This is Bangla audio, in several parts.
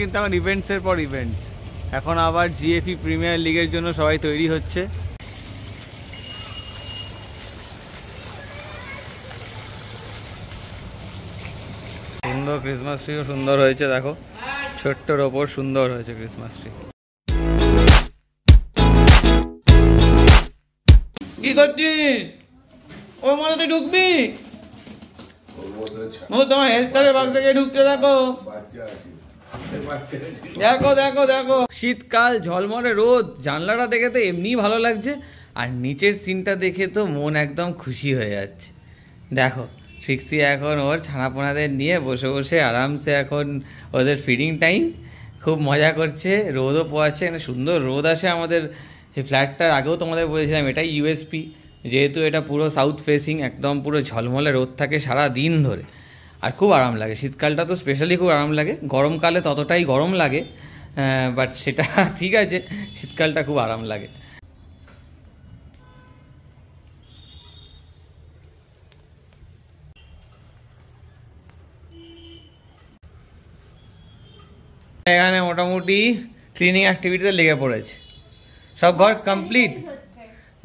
কিন্তু এখন ইভেন্টসের পর ইভেন্টস, এখন আবার জিএফই প্রিমিয়ার লিগের জন্য সবাই তৈরি হচ্ছে। সুন্দর ক্রিসমাস ট্রিও সুন্দর হয়েছে, দেখো ছোট্টর ওপর সুন্দর হয়েছে ক্রিসমাস ট্রি। কি করছিস? ওর মধ্যে তুই ঢুকবি? তোমার হেস্টারের বাগ থেকে ঢুকতে দেখো, দেখো দেখো দেখো। শীতকাল, ঝলমলে রোদ, জানলাটা দেখে তো এমনি ভালো লাগছে, আর নিচের সিনটা দেখে তো মন একদম খুশি হয়ে যাচ্ছে। দেখো ট্রিক্সি এখন ওর ছানাপোনাদের নিয়ে বসে বসে আরামসে এখন ওদের ফিডিং টাইম, খুব মজা করছে। রোদও পোয়াচ্ছে, মানে সুন্দর রোদ আসে আমাদের এই ফ্ল্যাটটার। আগেও তোমাদের বলেছিলাম এটাই ইউএসপি, যেহেতু এটা পুরো সাউথ ফেসিং, একদম পুরো ঝলমলে রোদ থাকে সারা দিন ধরে, আর খুব আরাম লাগে। শীতকালটা তো স্পেশালি খুব আরাম লাগে, গরমকালে ততটাই গরম লাগে, বাট সেটা ঠিক আছে, শীতকালটা খুব আরাম লাগে। এখানে মোটামুটি ক্লিনিং অ্যাক্টিভিটিতে লেগে পড়েছে, সব ঘর কমপ্লিট,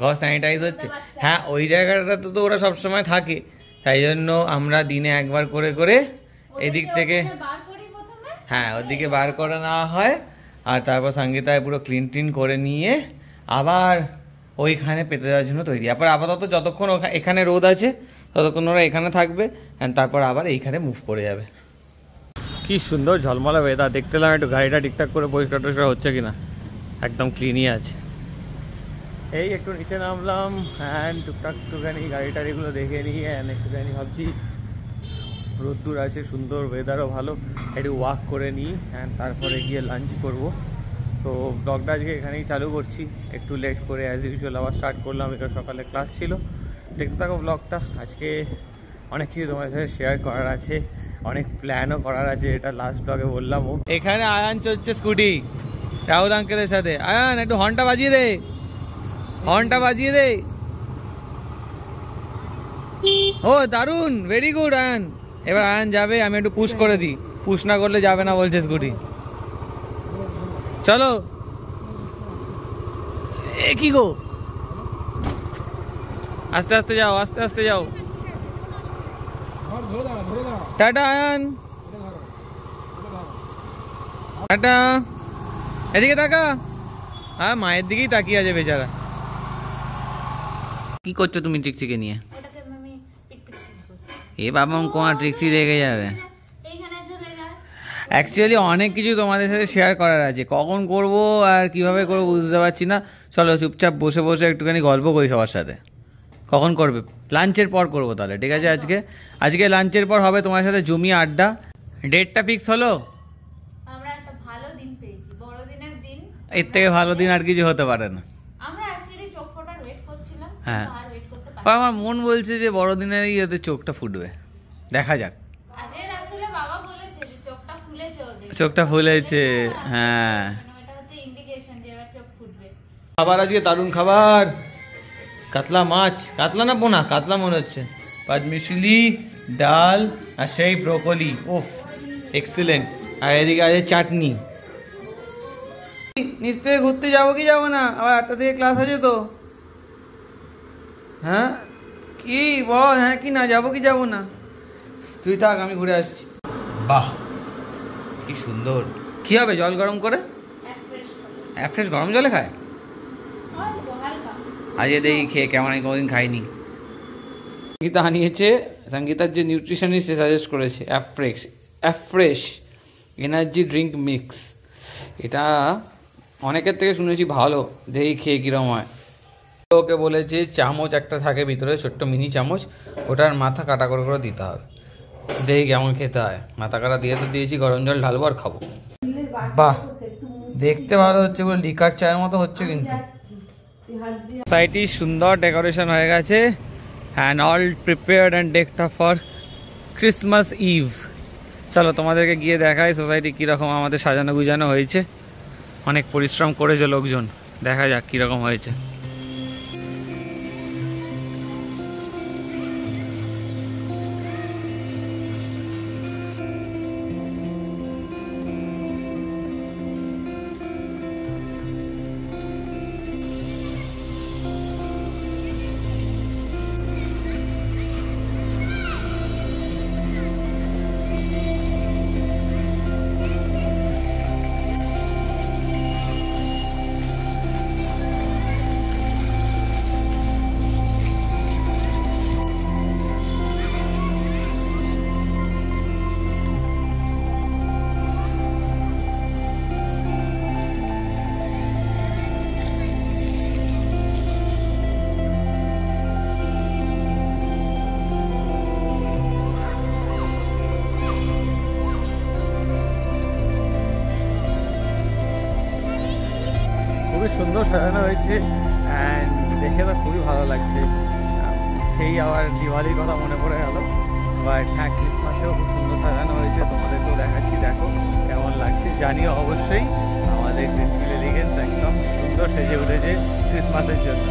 ঘর স্যানিটাইজ হচ্ছে। হ্যাঁ, ওই জায়গাটাতে তো ওরা সবসময় থাকে, তাই জন্য আমরা দিনে একবার করে করে এদিক থেকে, হ্যাঁ ওদিকে বার করে নেওয়া হয়, আর তারপর সঙ্গীতায় পুরো ক্লিন টিন করে নিয়ে আবার ওইখানে পেতে দেওয়ার জন্য তৈরি। আপাতত যতক্ষণ এখানে রোদ আছে ততক্ষণ ওরা এখানে থাকবে, তারপর আবার এইখানে মুভ করে যাবে। কি সুন্দর ঝলমলা ওয়েদার, দেখতে এলাম একটু গাড়িটা ঠিকঠাক করে পরিষ্কার টরিষ্কার হচ্ছে কিনা, একদম ক্লিনই আছে। এই একটু নিচে নামলাম, অ্যান্ড টুকটাক একটুখানি গাড়ি টাড়িগুলো দেখে নিয়ে একটুখানি ভাবছি রোদ্দুর আছে, সুন্দর ওয়েদারও ভালো, একটু ওয়াক করে নিই, অ্যান্ড তারপরে গিয়ে লাঞ্চ করব। তো ব্লগটা আজকে এখানেই চালু করছি, একটু লেট করে অ্যাজ ইউজুয়াল আবার স্টার্ট করলাম, এখানে সকালে ক্লাস ছিল। দেখতে থাকো ব্লগটা, আজকে অনেক কিছু তোমার সাথে শেয়ার করার আছে, অনেক প্ল্যানও করার আছে, এটা লাস্ট ব্লগে বললামও। এখানে আয়ান চলছে স্কুটি রাহুল আঙ্কেলের সাথে। আয়ান একটু হর্নটা বাজিয়ে দে, হর্নটা বাজিয়ে দে। ও দারুন, ভেরি গুড আয়ান। এবার আয়ান যাবে, আমি একটু পুশ করে দিই, পুশ না করলে যাবে না বলছে স্কুটি। চলো। এ কি গো, আস্তে আস্তে যাও, আস্তে আস্তে যাও। Ta ta Ayaan, ta ta. এদিকে তাকা, হ্যাঁ মায়ের দিকেই তাকিয়ে আছে বেচারা। কি করছো তুমি ট্রিক্সিকে নিয়ে? এ বাবা কোন ট্রিক্সি রেগে যাবে। অ্যাকচুয়ালি অনেক কিছু তোমাদের সাথে শেয়ার করার আছে, কখন করব আর কিভাবে করবো বুঝতে পারছি না। চলো চুপচাপ বসে বসে একটুখানি গল্প করি সবার সাথে। কখন করবে? লাঞ্চের পর করবো তাহলে, ঠিক আছে। আজকে লাঞ্চের পর হবে তোমার সাথে জমি আড্ডা। ডেটটা ফিক্স হলো? আমরা একটা ভালো দিন পেয়েছি, বড়দিনের দিন। এর থেকে ভালো দিন আর কিছু হতে পারে না। আমরা অ্যাকচুয়ালি চোখ ফোটার ওয়েট করছিলাম, হ্যাঁ, আর ওয়েট করতে পারছি। আমার মন বলছে যে বড়দিনেরই ওদের চোখটা ফুটবে, দেখা যাক। আজের আসলে বাবা বলেছে যে চোখটা ফুলেছে ওদের, চোখটা ফুলেছে, হ্যাঁ এটা হচ্ছে ইন্ডিকেশন যে এবার চোখ ফুটবে। খাবার আজকে দারুণ খাবার, কাতলা মাছ, কাতলা না পোনা, কাতলা মনে হচ্ছে, পাঁচমিশালি ডাল আর সেই ব্রোকলি, ওফ এক্সিলেন্ট। আর এদিকে আছে চাটনি। নিচ থেকে ঘুরতে যাবো কি যাবো না? আবার 8টা থেকে ক্লাস আছে তো। হ্যাঁ কি বল, হ্যাঁ কি না, যাবো কি যাবো না? তুই থাক, আমি ঘুরে আসছি। বাহ কি সুন্দর। কি হবে জল গরম করে? এক ফ্রেশ গরম জলে খায়? আজকে দেখি খেয়ে কেমন, আমি কোনোদিন খাইনি। সঙ্গীতা আনিয়েছে, সঙ্গীতার যে নিউট্রিশনিস্ট সে সাজেস্ট করেছে অ্যাফ্রেশ এনার্জি ড্রিঙ্ক মিক্স। এটা অনেকের থেকে শুনেছি ভালো, দেখি খেয়ে কীরকম হয়। ওকে বলেছে চামচ একটা থাকে ভিতরে, ছোট্ট মিনি চামচ, ওটার মাথা কাটা করে করে দিতে হবে, দেখি কেমন খেতে হয়। মাথা কাটা দিয়ে তো দিয়েছি, গরম জল ঢালবো আর খাবো। বাহ দেখতে ভালো হচ্ছে, পুরো লিকার চায়ের মতো হচ্ছে। কিন্তু সোসাইটি সুন্দর ডেকোরেশন হয়ে গেছে, and all prepared and decked up for Christmas Eve. চলো তোমাদেরকে গিয়ে দেখাই সোসাইটি কীরকম আমাদের সাজানো গুজানো হয়েছে। অনেক পরিশ্রম করেছে লোকজন, দেখা যাক কীরকম হয়েছে। খুবই সুন্দর সাজানো হয়েছে অ্যান্ড দেখে তো খুবই ভালো লাগছে। সেই আবার দিওয়ালির কথা মনে পড়ে গেল। বাট হ্যাঁ, ক্রিসমাসেও খুব সুন্দর সাজানো হয়েছে, তোমাদেরকেও দেখাচ্ছি, দেখো কেমন লাগছে। জানিও অবশ্যই। আমাদের গ্রিনফিল্ড এলিগেন্স একদম সুন্দর সেজে উঠেছে ক্রিসমাসের জন্য।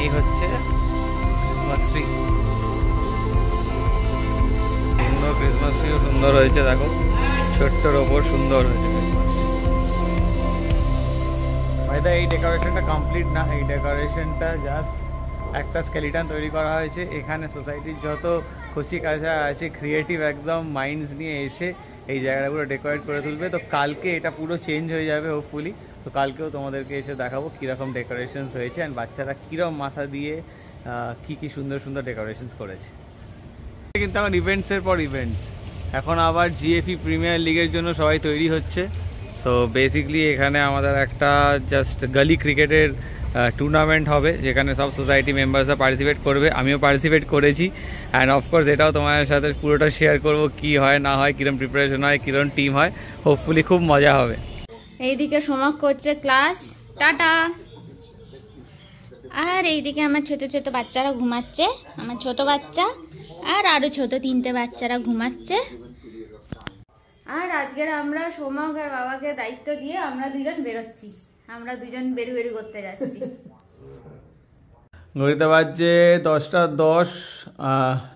এই হচ্ছে ক্রিসমাস ট্রি। সুন্দর ক্রিসমাস ট্রিও সুন্দর হয়েছে, দেখো ছোট্টর ওপর সুন্দর হয়েছে ক্রিসমাস ট্রি। ভাইদা এই ডেকোরেশনটা কমপ্লিট না, এই ডেকোরেশনটা জাস্ট একটা স্কেলিটন তৈরি করা হয়েছে। এখানে সোসাইটির যত কচি কাঁচা আছে ক্রিয়েটিভ একদম মাইন্ডস নিয়ে এসে এই জায়গাগুলো ডেকোরেট করে তুলবে। তো কালকে এটা পুরো চেঞ্জ হয়ে যাবে হোপফুলি। তো কালকেও তোমাদেরকে এসে দেখাবো কীরকম ডেকোরেশনস হয়েছে অ্যান্ড বাচ্চারা কীরকম মাথা দিয়ে কী সুন্দর সুন্দর ডেকোরেশনস করেছে। কিন্তু এখন ইভেন্টসের পর ইভেন্টস, এখন আবার জিএফই প্রিমিয়ার লিগের জন্য সবাই তৈরি হচ্ছে। সো বেসিকলি এখানে আমাদের একটা জাস্ট গলি ক্রিকেটের টুর্নামেন্ট হবে, যেখানে সব সোসাইটি মেম্বার্সরা পার্টিসিপেট করবে। আমিও পার্টিসিপেট করেছি অ্যান্ড অফকোর্স এটাও তোমাদের সাথে পুরোটা শেয়ার করব, কী হয় না হয়, কীরকম প্রিপারেশন হয়, কীরকম টিম হয়। হোপফুলি খুব মজা হবে। এইদিকে সোমক করছে ক্লাস, টাটা। আর এইদিকে আমার ছোট ছোট বাচ্চারা ঘুমাচ্ছে, আমার ছোট বাচ্চা আর আরো ছোট 3টে বাচ্চারা ঘুমাচ্ছে। আর আজকের আমরা সোমক আর বাবাকে দায়িত্ব দিয়ে আমরা দুজন বেরোচ্ছি, আমরা দুজন বেরু করতে যাচ্ছি। ঘড়িতে বাজছে 10:10,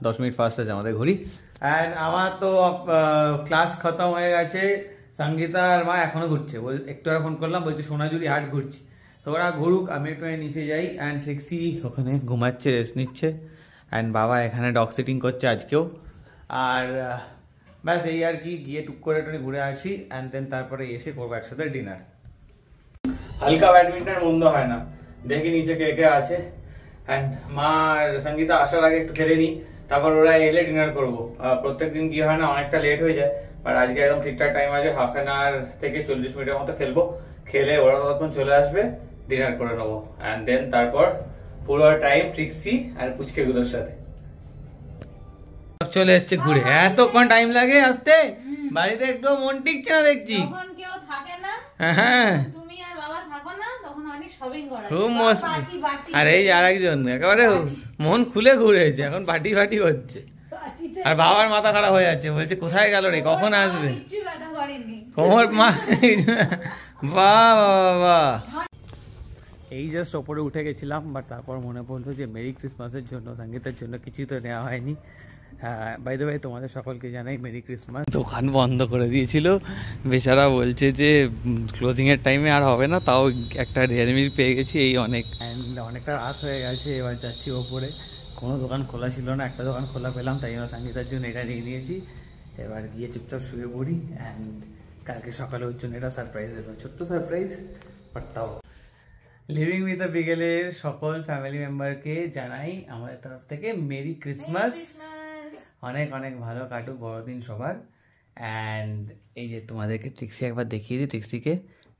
10 মিনিট ফার্স্ট আছে আমাদের ঘড়ি। অ্যান্ড আমার তো ক্লাস খতম হয়ে গেছে। সঙ্গীতা আর মা এখনো ঘুরছে, একটু আগে ফোন করলাম, বলছে সোনাঝুরি হাট ঘুরছি। তো ওরা ঘুরুক, আমি একটু নিচে যাই। অ্যান্ড ট্রিক্সি ওখানে ঘুমাচ্ছে, রেস্ট নিচ্ছে। অ্যান্ড বাবা এখানে ডগ সিটিং করছে আজকেও। আর ব্যাস এই আর কি, গিয়ে টুক করে একটু ঘুরে আসি অ্যান্ড দেন তারপরে এসে করবো একসাথে ডিনার। হালকা ব্যাডমিন্টন মন্দ হয় না, দেখি নিচে কে কে আছে। অ্যান্ড মা আর সঙ্গীতা আসার আগে একটু খেলে নিই, তারপর ওরা এলে ডিনার করবো। প্রত্যেকদিন কি হয় না, অনেকটা লেট হয়ে যায়, বাট আজকে একদম ঠিকঠাক টাইম আছে। হাফ অ্যান আওয়ার থেকে 40 মিনিটের মতো খেলবো। খেলে ওরা ততক্ষণ চলে আসবে, ডিনার করে নেবো অ্যান্ড দেন তারপর পুরো টাইম ট্রিক্সি আর পুচকেগুলোর সাথে। চলে এসছে ঘুরে, এতক্ষণ টাইম লাগে আসতে? বাড়িতে একটু মন টিকছে না দেখছি। যখন কেউ থাকে না, হ্যাঁ তুমি আর বাবা থাকো না, তখন অনেক শপিং করা যায়, খুব মস্ত। আর এই যে আরেকজন একেবারে মন খুলে ঘুরেছে, এখন বাটি ফাটি হচ্ছে। আর বাবার মাথা খারাপ হয়ে যাচ্ছে, বলছে কোথায় গেল রে, কখন আসবে? কোমর মা, বাহ বাহ। এই জাস্ট ওপরে উঠে গেছিলাম, বাট তারপর মনে পড়লো যে মেরি ক্রিসমাসের জন্য সঙ্গীতের জন্য কিছুই তো নেওয়া হয়নি। হ্যাঁ বাই দ্য ওয়ে, তোমাদের সকলকে জানাই মেরি ক্রিসমাস। দোকান বন্ধ করে দিয়েছিল বেচারা, বলছে যে ক্লোজিংয়ের টাইমে আর হবে না, তাও একটা ডেয়ারি মিল্ক পেয়ে গেছি, এই অনেক। অ্যান্ড অনেকটা রাত হয়ে গেছে, এবার যাচ্ছি ওপরে। কোনো দোকান খোলা ছিল না, একটা দোকান খোলা পেলাম, তাই জন্য সঙ্গীতার জন্য এটা নিয়ে নিয়েছি। এবার গিয়ে চুপচাপ শুয়ে পড়ি অ্যান্ড কালকে সকালে ওর জন্য এটা সারপ্রাইজ দেবো, ছোট্ট সারপ্রাইজ, বাট তাও। লিভিং উইথ আ বিকেলের সকল ফ্যামিলি মেম্বারকে জানাই আমাদের তরফ থেকে মেরি ক্রিসমাস। অনেক অনেক ভালো কাটুক বড়দিন সবার। অ্যান্ড এই যে তোমাদেরকে ট্রিক্সি একবার দেখিয়ে দিই,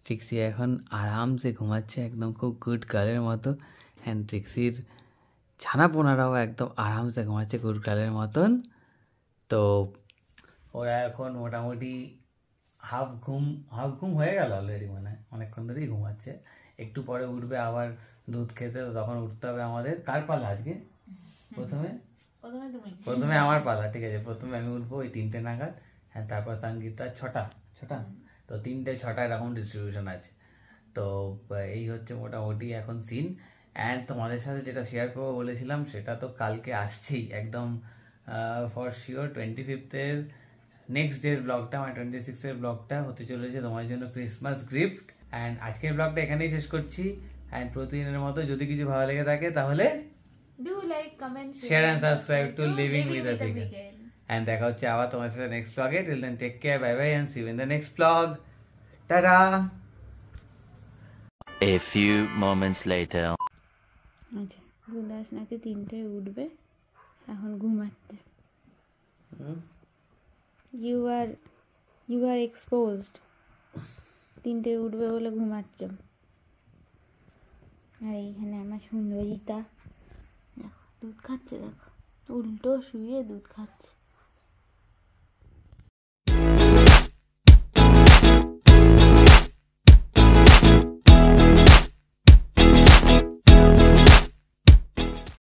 ট্রিক্সি এখন আরামসে ঘুমাচ্ছে, একদম খুব গুড গার্লের মতো। অ্যান্ড ট্রিক্সির ছানাপোনারাও একদম আরামসে ঘুমাচ্ছে গুড গার্লের মতন। তো ওরা এখন মোটামুটি হাফ ঘুম হয়ে গেল অলরেডি, মানে অনেকক্ষণ ধরেই ঘুমাচ্ছে। একটু পরে উঠবে আবার দুধ খেতে, তখন উঠতে হবে আমাদের। কার পালা আজকে? প্রথমে আমার পালা, ঠিক আছে। প্রথমে আমি উঠবো ওই 3টে নাগাদ। হ্যাঁ, তারপর সঙ্গীতা ছটা। তো 3টে 6টা এরকম ডিস্ট্রিবিউশন আছে। তো এই হচ্ছে মোটামুটি এখন সিন। অ্যান্ড তোমাদের সাথে যেটা শেয়ার করবো বলেছিলাম, সেটা তো কালকে আসছেই একদম ফর শিওর। 25th নেক্সট ডের ব্লগটা, মানে 26 ব্লগটা হতে চলেছে তোমার জন্য ক্রিসমাস গিফট। অ্যান্ড আজকের ব্লগটা এখানেই শেষ করছি। অ্যান্ড প্রতিদিনের মতো যদি কিছু ভালো লেগে থাকে তাহলে do like, comment, share and subscribe to living with a beagle. And দেখা হচ্ছে আবার তোমার সাথে নেক্সট ব্লগে। Till then take care, bye bye, and see you in the next blog. Tata. A few moments later. আচ্ছা, গুদাস নাকি 3টায় উঠবে, এখন ঘুমাচ্ছে। You R exposed. 3টায় উঠবে বলে ঘুমাচ্ছ। আর এইখানে আমার সুন্দরিতা দেখো দুধ খাচ্ছে, দেখো উল্টো শুয়ে দুধ খাচ্ছে।